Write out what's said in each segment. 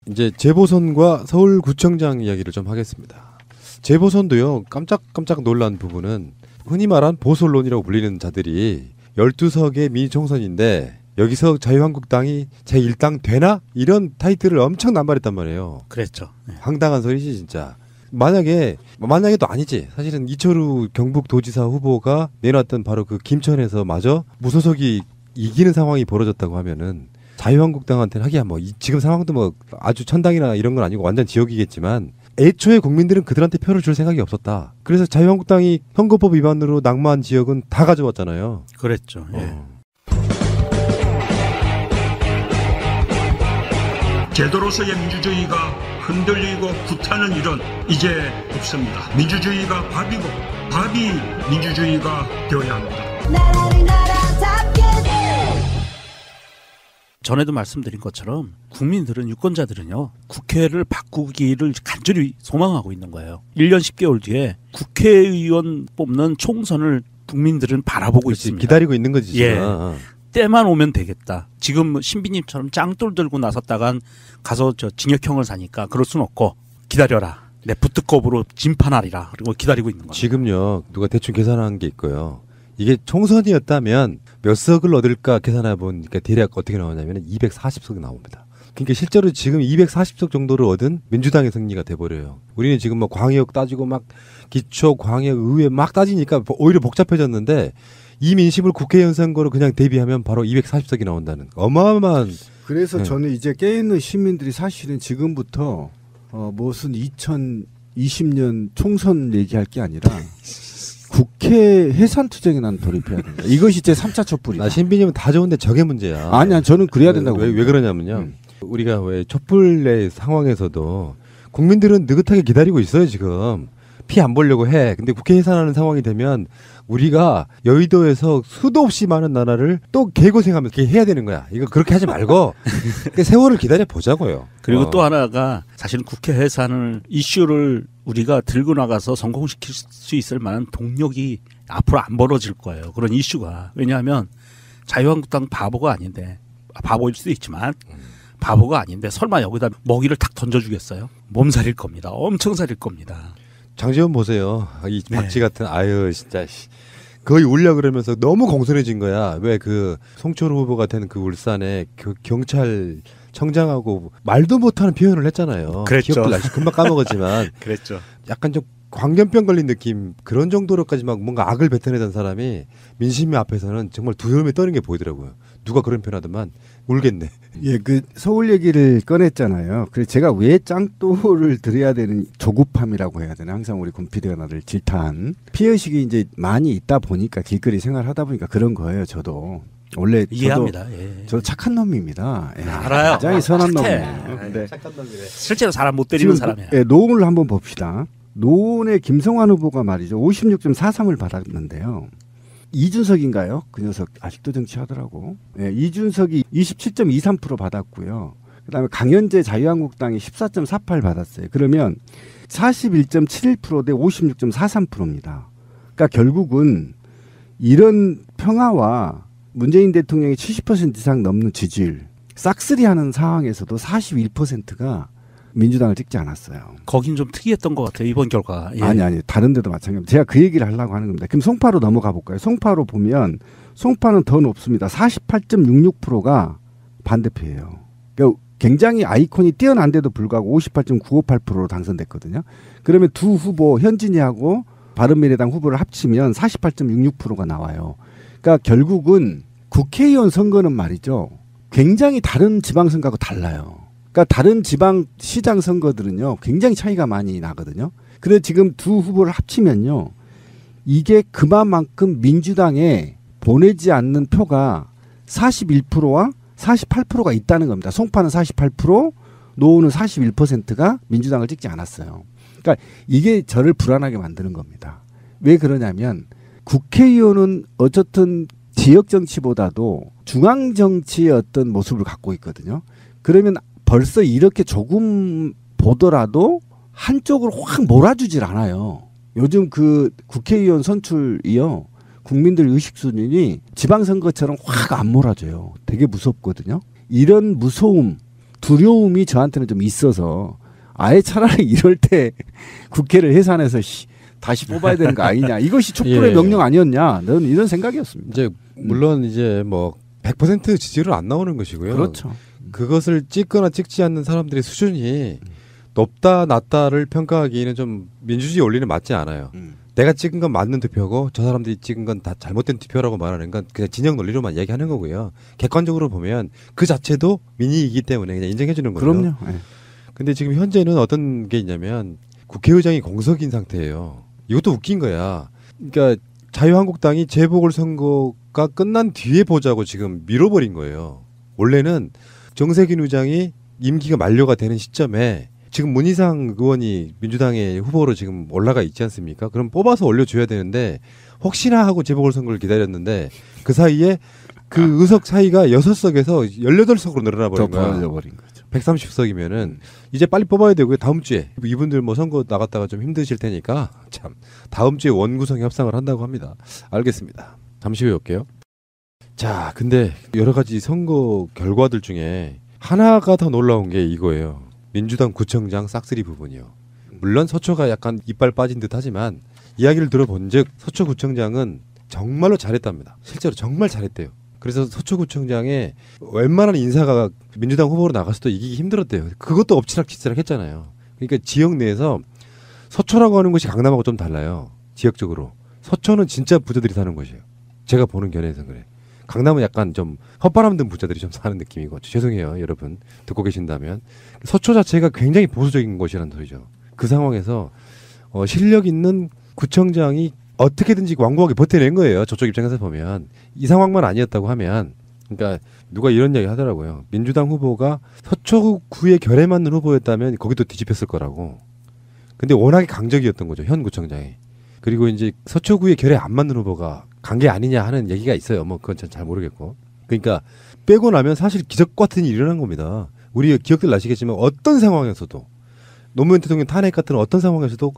이제 재보선과 서울구청장 이야기를 좀 하겠습니다. 재보선도요. 깜짝깜짝 놀란 부분은 흔히 말한 보수론이라고 불리는 자들이 12석의 민주총선인데 여기서 자유한국당이 제1당 되나? 이런 타이틀을 엄청 남발했단 말이에요. 그랬죠. 네. 황당한 소리지 진짜. 만약에도 아니지. 사실은 이철우 경북도지사 후보가 내놨던 바로 그 김천에서 마저 무소속이 이기는 상황이 벌어졌다고 하면은 자유한국당한테는 하기야 뭐 지금 상황도 뭐 아주 천당이나 이런 건 아니고 완전 지옥이겠지만 애초에 국민들은 그들한테 표를 줄 생각이 없었다. 그래서 자유한국당이 선거법 위반으로 낙마한 지역은 다 가져왔잖아요. 그랬죠. 예. 제도로서의 민주주의가 흔들리고 구타는 일은 이제 없습니다. 민주주의가 밥이고 밥이 민주주의가 되어야 합니다. 전에도 말씀드린 것처럼 국민들은 유권자들은요. 국회를 바꾸기를 간절히 소망하고 있는 거예요. 1년 10개월 뒤에 국회의원 뽑는 총선을 국민들은 바라보고 있습니다. 기다리고 있는 거지 지금. 예. 때만 오면 되겠다. 지금 신비님처럼 짱돌 들고 나섰다간 가서 저 징역형을 사니까 그럴 순 없고 기다려라. 레프트급으로 진판하리라. 그리고 기다리고 있는 거예요. 지금요. 누가 대충 계산한 게 있고요. 이게 총선이었다면 몇 석을 얻을까 계산해 보니까 대략 어떻게 나오냐면 240석이 나옵니다. 그러니까 실제로 지금 240석 정도를 얻은 민주당의 승리가 돼버려요. 우리는 지금 뭐 광역 따지고 막 기초 광역 의회 막 따지니까 오히려 복잡해졌는데 이 민심을 국회의원 선거로 그냥 대비하면 바로 240석이 나온다는 어마어마한. 그래서 저는 이제 깨있는 시민들이 사실은 지금부터 무슨 2020년 총선 얘기할 게 아니라 국회 해산 투쟁에 난 돌입해야 된다. 이것이 제 3차 촛불이다. 나 신비님은 다 좋은데 저게 문제야. 아니야, 저는 그래야 된다고. 왜 그러냐면요. 우리가 왜 촛불의 상황에서도 국민들은 느긋하게 기다리고 있어요 지금. 피 안 보려고 해. 근데 국회 해산하는 상황이 되면 우리가 여의도에서 수도 없이 많은 나라를 또 개고생하면서 해야 되는 거야. 이거 그렇게 하지 말고 세월을 기다려 보자고요. 그리고 또 하나가 사실은 국회 해산을 이슈를 우리가 들고 나가서 성공시킬 수 있을 만한 동력이 앞으로 안 벌어질 거예요. 그런 이슈가. 왜냐하면 자유한국당 바보가 아닌데 바보일 수도 있지만 바보가 아닌데 설마 여기다 먹이를 탁 던져주겠어요? 몸살일 겁니다. 엄청 살일 겁니다. 장지원 보세요. 이 네. 박쥐 같은 아유 진짜 거의 울려 그러면서 너무 공손해진 거야. 왜 그 송철호 후보 같은 그 울산의 경찰청장하고 말도 못하는 표현을 했잖아요. 그랬죠. 기억도 나시 금방 까먹었지만 그랬죠. 약간 좀 광견병 걸린 느낌 그런 정도로까지 막 뭔가 악을 뱉어내던 사람이 민심이 앞에서는 정말 두려움에 떠는 게 보이더라고요. 누가 그런 표현하더만 울겠네. 예, 그 서울 얘기를 꺼냈잖아요. 그래서 제가 왜 짱돌을 드려야 되는 조급함이라고 해야 되나? 항상 우리 군피디가 나를 질타한 피해의식이 이제 많이 있다 보니까 길거리 생활하다 보니까 그런 거예요. 저도 원래 이해합니다. 저도 착한 놈입니다. 예, 알아요. 굉장히 선한 착해. 놈이에요. 근데 착한 놈이래. 실제로 사람 못 때리는 사람이야. 예, 노원을 한번 봅시다. 노원의 김성환 후보가 말이죠. 56.43을 받았는데요. 이준석인가요? 그 녀석 아직도 정치하더라고. 예, 이준석이 27.23% 받았고요. 그다음에 강현재 자유한국당이 14.48 받았어요. 그러면 41.71% 대 56.43%입니다. 그러니까 결국은 이런 평화와 문재인 대통령이 70% 이상 넘는 지지율, 싹쓸이하는 상황에서도 41%가 민주당을 찍지 않았어요. 거긴 좀 특이했던 것 같아요. 이번 결과. 예. 아니 다른 데도 마찬가지입니다. 제가 그 얘기를 하려고 하는 겁니다. 그럼 송파로 넘어가 볼까요? 송파로 보면 송파는 더 높습니다. 48.66%가 반대표예요. 그러니까 굉장히 아이콘이 뛰어난데도 불구하고 58.958%로 당선됐거든요. 그러면 두 후보 현진이하고 바른미래당 후보를 합치면 48.66%가 나와요. 그러니까 결국은 국회의원 선거는 말이죠. 굉장히 다른 지방선거하고 달라요. 그러니까 다른 지방 시장 선거들은요. 굉장히 차이가 많이 나거든요. 그래서 지금 두 후보를 합치면요. 이게 그만큼 민주당에 보내지 않는 표가 41%와 48%가 있다는 겁니다. 송파는 48%, 노원은 41%가 민주당을 찍지 않았어요. 그러니까 이게 저를 불안하게 만드는 겁니다. 왜 그러냐면 국회의원은 어쨌든 지역 정치보다도 중앙 정치의 어떤 모습을 갖고 있거든요. 그러면 벌써 이렇게 조금 보더라도 한쪽으로 확 몰아주질 않아요. 요즘 그 국회의원 선출이요. 국민들 의식 수준이 지방선거처럼 확 안 몰아줘요. 되게 무섭거든요. 이런 무서움, 두려움이 저한테는 좀 있어서 아예 차라리 이럴 때 국회를 해산해서 다시 뽑아야 되는 거 아니냐. 이것이 촛불의 예. 명령 아니었냐. 저는 이런 생각이었습니다. 이제 물론 이제 뭐 100% 지지율은 안 나오는 것이고요. 그렇죠. 그것을 찍거나 찍지 않는 사람들의 수준이 높다 낮다를 평가하기에는 좀 민주주의 원리는 맞지 않아요. 내가 찍은 건 맞는 투표고 저 사람들이 찍은 건 다 잘못된 투표라고 말하는 건 그냥 진영 논리로만 얘기하는 거고요. 객관적으로 보면 그 자체도 민의이기 때문에 그냥 인정해 주는 거예요. 그럼요. 예. 근데 지금 현재는 어떤 게 있냐면 국회의장이 공석인 상태예요. 이것도 웃긴 거야. 그러니까 자유한국당이 재보궐선거가 끝난 뒤에 보자고 지금 밀어버린 거예요. 원래는 정세균 의장이 임기가 만료가 되는 시점에 지금 문희상 의원이 민주당의 후보로 지금 올라가 있지 않습니까? 그럼 뽑아서 올려줘야 되는데 혹시나 하고 재보궐선거를 기다렸는데 그 사이에 그 의석 차이가 6석에서 18석으로 늘어나 더 버린 거야. 벌어져버린 거죠. 130석이면은 이제 빨리 뽑아야 되고요. 다음 주에 이분들 뭐 선거 나갔다가 좀 힘드실 테니까 참 다음 주에 원구성 협상을 한다고 합니다. 알겠습니다. 잠시 후에 올게요. 자, 근데 여러 가지 선거 결과들 중에 하나가 더 놀라운 게 이거예요. 민주당 구청장 싹쓸이 부분이요. 물론 서초가 약간 이빨 빠진 듯 하지만 이야기를 들어본즉 서초구청장은 정말로 잘했답니다. 실제로 정말 잘했대요. 그래서 서초구청장에 웬만한 인사가 민주당 후보로 나가서도 이기기 힘들었대요. 그것도 엎치락뒤치락 했잖아요. 그러니까 지역 내에서 서초라고 하는 곳이 강남하고 좀 달라요. 지역적으로. 서초는 진짜 부자들이 사는 곳이에요. 제가 보는 견해에서는 그래. 강남은 약간 좀 헛바람 든 부자들이 좀 사는 느낌이고 죄송해요 여러분 듣고 계신다면 서초 자체가 굉장히 보수적인 곳이라는 소리죠. 그 상황에서 실력 있는 구청장이 어떻게든지 완고하게 버텨낸 거예요. 저쪽 입장에서 보면 이 상황만 아니었다고 하면 그러니까 누가 이런 이야기 하더라고요. 민주당 후보가 서초구의 결에 맞는 후보였다면 거기도 뒤집혔을 거라고. 근데 워낙에 강적이었던 거죠 현 구청장이. 그리고 이제 서초구의 결에 안 맞는 후보가 간 게 아니냐 하는 얘기가 있어요. 뭐 그건 전 잘 모르겠고. 그러니까 빼고 나면 사실 기적 같은 일이 일어난 겁니다. 우리 기억들 나시겠지만 어떤 상황에서도 노무현 대통령 탄핵 같은 어떤 상황에서도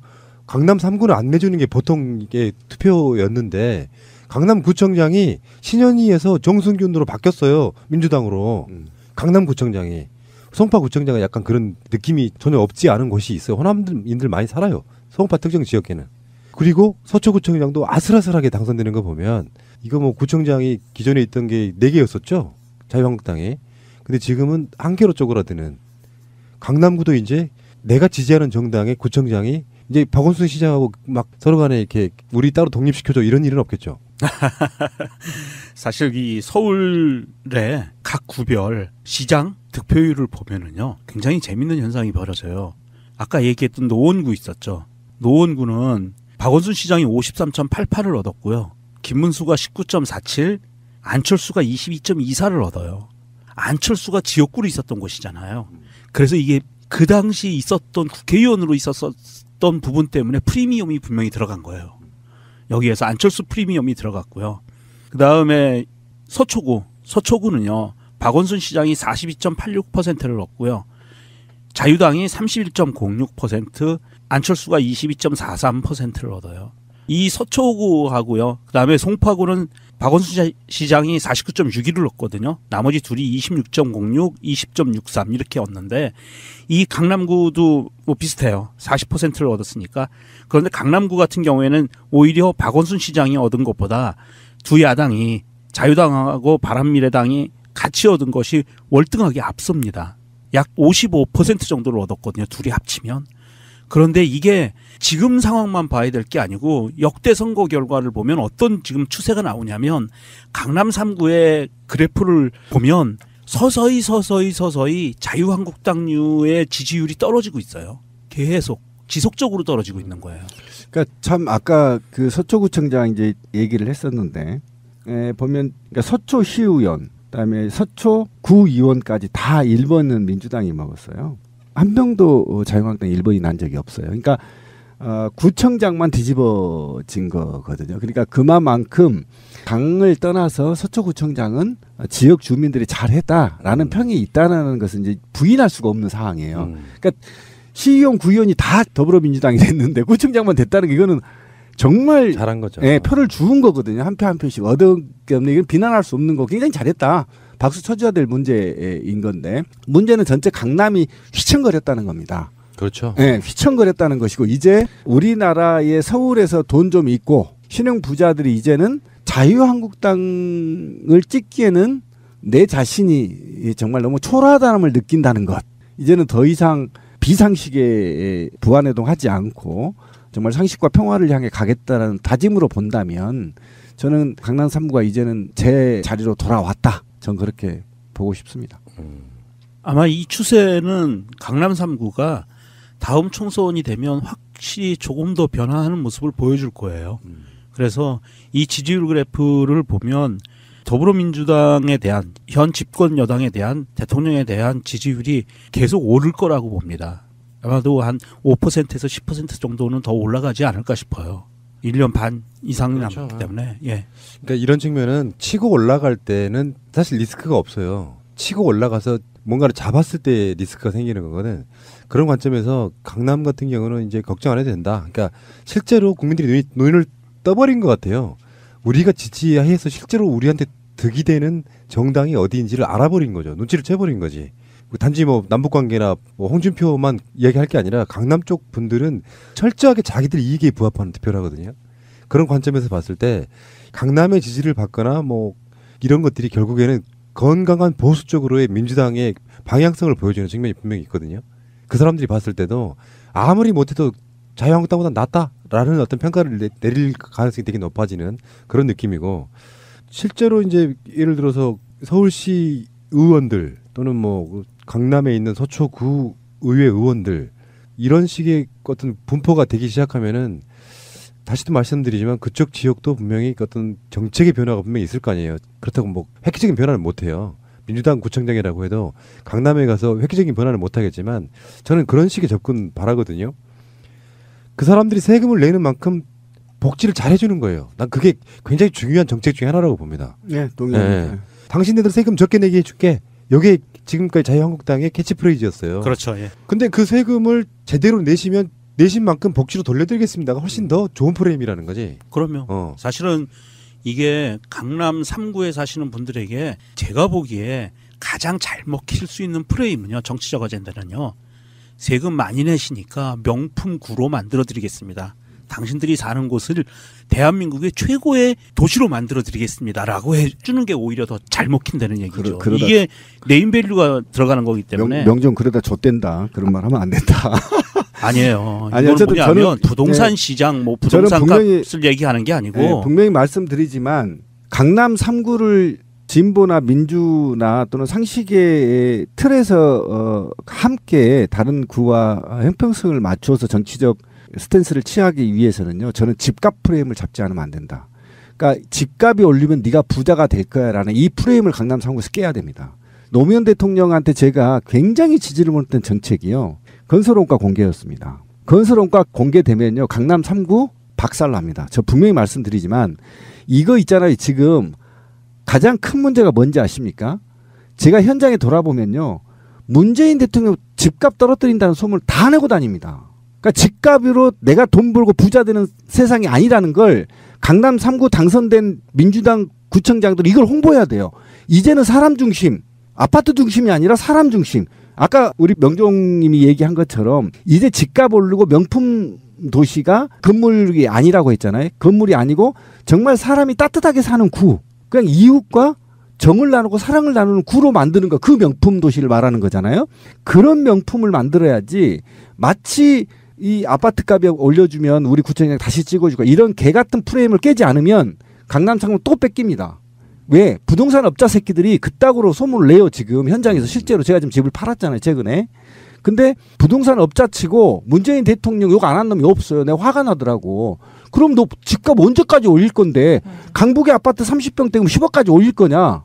강남 3구를 안 내주는 게 보통 이게 투표였는데 강남구청장이 신현희에서 정순균으로 바뀌었어요. 민주당으로. 강남구청장이. 송파구청장은 약간 그런 느낌이 전혀 없지 않은 곳이 있어요. 호남인들 많이 살아요. 송파 특정 지역에는. 그리고 서초구청장도 아슬아슬하게 당선되는 거 보면 이거 뭐 구청장이 기존에 있던 게 4개였었죠. 자유한국당에. 근데 지금은 한 개로 쪼그라드는. 강남구도 이제 내가 지지하는 정당의 구청장이 이제 박원순 시장하고 막 서로 간에 이렇게 우리 따로 독립시켜줘 이런 일은 없겠죠. 사실 이 서울의 각 구별 시장 득표율을 보면은요 굉장히 재밌는 현상이 벌어져요. 아까 얘기했던 노원구 있었죠. 노원구는 박원순 시장이 53.88을 얻었고요. 김문수가 19.47, 안철수가 22.24를 얻어요. 안철수가 지역구로 있었던 곳이잖아요. 그래서 이게 그 당시 있었던 국회의원으로 있었던 부분 때문에 프리미엄이 분명히 들어간 거예요. 여기에서 안철수 프리미엄이 들어갔고요. 그 다음에 서초구는요. 박원순 시장이 42.86%를 얻고요. 자유당이 31.06%, 안철수가 22.43%를 얻어요. 이 서초구하고요. 그다음에 송파구는 박원순 시장이 49.61을 얻거든요. 나머지 둘이 26.06, 20.63 이렇게 얻는데 이 강남구도 뭐 비슷해요. 40%를 얻었으니까. 그런데 강남구 같은 경우에는 오히려 박원순 시장이 얻은 것보다 두 야당이 자유당하고 바른미래당이 같이 얻은 것이 월등하게 앞섭니다. 약 55% 정도를 얻었거든요. 둘이 합치면. 그런데 이게 지금 상황만 봐야 될 게 아니고 역대 선거 결과를 보면 어떤 지금 추세가 나오냐면 강남 3구의 그래프를 보면 서서히 자유한국당류의 지지율이 떨어지고 있어요. 계속 지속적으로 떨어지고 있는 거예요. 그러니까 참 아까 그 서초구청장 이제 얘기를 했었는데 보면 그러니까 서초시의원 그다음에 서초구의원까지 다 1번은 민주당이 먹었어요. 한 명도 자유한국당 1번이 난 적이 없어요. 그러니까 구청장만 뒤집어진 거거든요. 그러니까 그만큼 당을 떠나서 서초구청장은 지역 주민들이 잘했다라는 평이 있다는 것은 이제 부인할 수가 없는 상황이에요. 그러니까 시의원, 구의원이 다 더불어민주당이 됐는데 구청장만 됐다는 게 이거는 정말 잘한 거죠. 예, 표를 주은 거거든요. 한 표 한 표씩 얻은 게 없는 이건 비난할 수 없는 거. 굉장히 잘했다. 박수 쳐줘야 될 문제인 건데 문제는 전체 강남이 휘청거렸다는 겁니다. 그렇죠. 네, 휘청거렸다는 것이고 이제 우리나라의 서울에서 돈 좀 있고 신흥 부자들이 이제는 자유한국당을 찍기에는 내 자신이 정말 너무 초라하다는 느낀다는 것. 이제는 더 이상 비상식에 부안해동하지 않고 정말 상식과 평화를 향해 가겠다는 다짐으로 본다면 저는 강남 3구가 이제는 제 자리로 돌아왔다. 전 그렇게 보고 싶습니다. 아마 이 추세는 강남 3구가 다음 총선이 되면 확실히 조금 더 변화하는 모습을 보여줄 거예요. 그래서 이 지지율 그래프를 보면 더불어민주당에 대한 현 집권 여당에 대한 대통령에 대한 지지율이 계속 오를 거라고 봅니다. 아마도 한 5%에서 10% 정도는 더 올라가지 않을까 싶어요. 1년 반 이상이 그렇죠. 남았기 때문에. 예. 그러니까 이런 측면은 치고 올라갈 때는 사실 리스크가 없어요. 치고 올라가서 뭔가를 잡았을 때 리스크가 생기는 거거든. 그런 관점에서 강남 같은 경우는 이제 걱정 안 해도 된다. 그러니까 실제로 국민들이 눈을 떠버린 것 같아요. 우리가 지지해서 실제로 우리한테 득이 되는 정당이 어디인지를 알아버린 거죠. 눈치를 채버린 거지. 단지 뭐 남북관계나 뭐 홍준표만 이야기할 게 아니라 강남 쪽 분들은 철저하게 자기들 이익에 부합하는 투표를 하거든요. 그런 관점에서 봤을 때 강남의 지지를 받거나 뭐 이런 것들이 결국에는 건강한 보수 쪽으로의 민주당의 방향성을 보여주는 측면이 분명히 있거든요. 그 사람들이 봤을 때도 아무리 못해도 자유한국당보다 낫다라는 어떤 평가를 내릴 가능성이 되게 높아지는 그런 느낌이고, 실제로 이제 예를 들어서 서울시 의원들 또는 뭐 강남에 있는 서초구 의회 의원들 이런 식의 어떤 분포가 되기 시작하면은 다시도 말씀드리지만 그쪽 지역도 분명히 어떤 정책의 변화가 분명히 있을 거 아니에요. 그렇다고 뭐 획기적인 변화를 못 해요. 민주당 구청장이라고 해도 강남에 가서 획기적인 변화를 못 하겠지만 저는 그런 식의 접근 바라거든요. 그 사람들이 세금을 내는 만큼 복지를 잘 해주는 거예요. 난 그게 굉장히 중요한 정책 중에 하나라고 봅니다. 네, 동의합니다. 네. 당신네들 세금 적게 내게 해줄게. 이게 지금까지 자유한국당의 캐치프레이즈였어요. 그렇죠. 예. 근데 그 세금을 제대로 내시면 내신 만큼 복지로 돌려드리겠습니다가 훨씬 더 좋은 프레임이라는 거지. 그럼요. 사실은 이게 강남 3구에 사시는 분들에게 제가 보기에 가장 잘 먹힐 수 있는 프레임은요. 정치적 어젠다는요. 세금 많이 내시니까 명품 구로 만들어드리겠습니다. 당신들이 사는 곳을 대한민국의 최고의 도시로 만들어드리겠습니다라고 해주는 게 오히려 더 잘 먹힌다는 얘기죠. 이게 네임밸류가 들어가는 거기 때문에. 명정 그러다 좆된다. 그런 말 하면 안 된다. 아니에요. 아니, 이건 어쨌든 뭐냐면 저는, 부동산 네, 시장, 뭐 부동산 분명히, 값을 얘기하는 게 아니고. 네, 분명히 말씀드리지만 강남 3구를 진보나 민주나 또는 상식의 틀에서 함께 다른 구와 형평성을 맞추어서 정치적 스탠스를 취하기 위해서는요. 저는 집값 프레임을 잡지 않으면 안 된다. 그러니까 집값이 올리면 네가 부자가 될 거야라는 이 프레임을 강남 3구에서 깨야 됩니다. 노무현 대통령한테 제가 굉장히 지지를 못했던 정책이요. 건설원가 공개였습니다. 건설원가 공개되면요. 강남 3구 박살납니다. 저 분명히 말씀드리지만 이거 있잖아요. 지금 가장 큰 문제가 뭔지 아십니까? 제가 현장에 돌아보면요. 문재인 대통령 집값 떨어뜨린다는 소문을 다 내고 다닙니다. 그러니까 집값으로 내가 돈 벌고 부자 되는 세상이 아니라는 걸 강남 3구 당선된 민주당 구청장들 이걸 홍보해야 돼요. 이제는 사람 중심, 아파트 중심이 아니라 사람 중심. 아까 우리 명종님이 얘기한 것처럼 이제 집값 오르고 명품 도시가 건물이 아니라고 했잖아요. 건물이 아니고 정말 사람이 따뜻하게 사는 구. 그냥 이웃과 정을 나누고 사랑을 나누는 구로 만드는 거. 그 명품 도시를 말하는 거잖아요. 그런 명품을 만들어야지 마치 이 아파트 값이 올려주면 우리 구청장 다시 찍어주고 이런 개 같은 프레임을 깨지 않으면 강남 상권 또 뺏깁니다. 왜? 부동산 업자 새끼들이 그따구로 소문을 내요. 지금 현장에서 실제로 제가 지금 집을 팔았잖아요. 최근에. 근데 부동산 업자 치고 문재인 대통령 욕 안 한 놈이 없어요. 내가 화가 나더라고. 그럼 너 집값 언제까지 올릴 건데 강북의 아파트 30평대면 10억까지 올릴 거냐.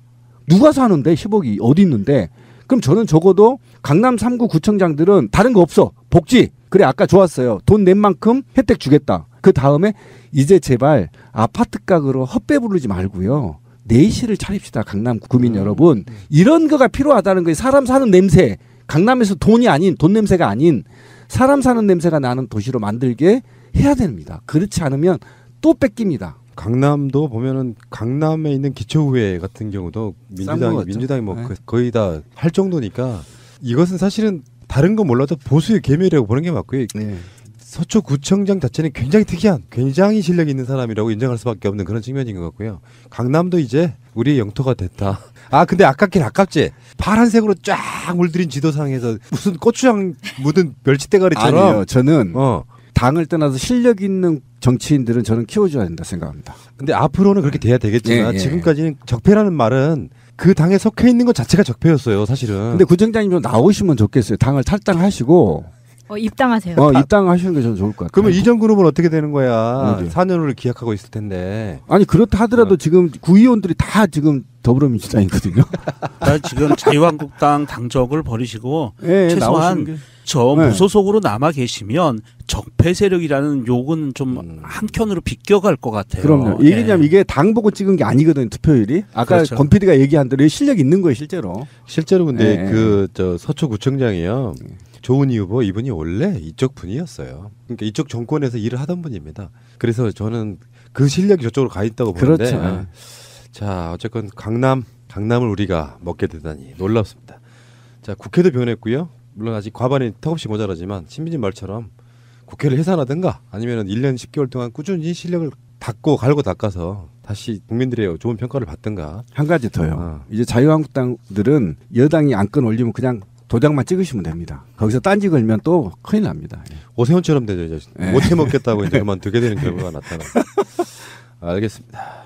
누가 사는데 10억이 어디 있는데. 그럼 저는 적어도 강남 3구 구청장들은 다른 거 없어. 복지. 그래 아까 좋았어요. 돈 낸 만큼 혜택 주겠다. 그 다음에 이제 제발 아파트 가격으로 헛배 부르지 말고요. 내실을 차립시다. 강남 구민 여러분. 이런 거가 필요하다는 거예요. 사람 사는 냄새. 강남에서 돈이 아닌 돈 냄새가 아닌 사람 사는 냄새가 나는 도시로 만들게 해야 됩니다. 그렇지 않으면 또 뺏깁니다. 강남도 보면은 강남에 있는 기초의회 같은 경우도 민주당이 뭐 네. 거의 다 할 정도니까 이것은 사실은 다른 건 몰라도 보수의 계멸이라고 보는 게 맞고요. 네. 서초구청장 자체는 굉장히 특이한, 굉장히 실력이 있는 사람이라고 인정할 수밖에 없는 그런 측면인 것 같고요. 강남도 이제 우리의 영토가 됐다. 아 근데 아깝긴 아깝지. 파란색으로 쫙 물들인 지도상에서 무슨 고추장 묻은 멸치대가리처럼. 아니요, 저는 어. 당을 떠나서 실력 있는 정치인들은 저는 키워줘야 된다 생각합니다. 근데 앞으로는 그렇게 돼야 되겠지만 예, 예. 지금까지는 적폐라는 말은 그 당에 속해 있는 것 자체가 적폐였어요, 사실은. 근데 구청장님 좀 나오시면 좋겠어요. 당을 탈당하시고 입당하세요. 입당하시는 게 저는 좋을 것 같아요. 그러면 이전 그룹은 어떻게 되는 거야? 네. 4년을 기약하고 있을 텐데. 아니 그렇다 하더라도 지금 구의원들이 다 지금 더불어민주당이거든요. 그러니까 지금 자유한국당 당적을 버리시고 예, 최소한 나오시는 게. 저 네. 무소속으로 남아 계시면 적폐 세력이라는 욕은 좀 한켠으로 비껴갈 것 같아요. 그럼요. 예. 얘기냐면 이게 당 보고 찍은 게 아니거든요. 투표율이. 아까 그렇죠. 권 PD가 얘기한 대로 실력 있는 거예요, 실제로. 실제로 근데 예, 그 저 서초구청장이요. 조은희 후보 이분이 원래 이쪽 분이었어요. 그러니까 이쪽 정권에서 일을 하던 분입니다. 그래서 저는 그 실력이 저쪽으로 가 있다고 보는데. 그렇죠. 아, 자, 어쨌건 강남을 우리가 먹게 되다니 놀랍습니다. 자, 국회도 변했고요. 물론 아직 과반이 턱없이 모자라지만 신민진 말처럼 국회를 해산하든가 아니면 1년 10개월 동안 꾸준히 실력을 갈고 닦아서 다시 국민들의 좋은 평가를 받든가. 한 가지 더요. 어. 이제 자유한국당들은 여당이 안건 올리면 그냥 도장만 찍으시면 됩니다. 거기서 딴지 걸면 또 큰일 납니다. 예. 오세훈처럼 되죠. 이제 예. 못 해먹겠다고 이제 그만두게 되는 결과가 나타나. 알겠습니다.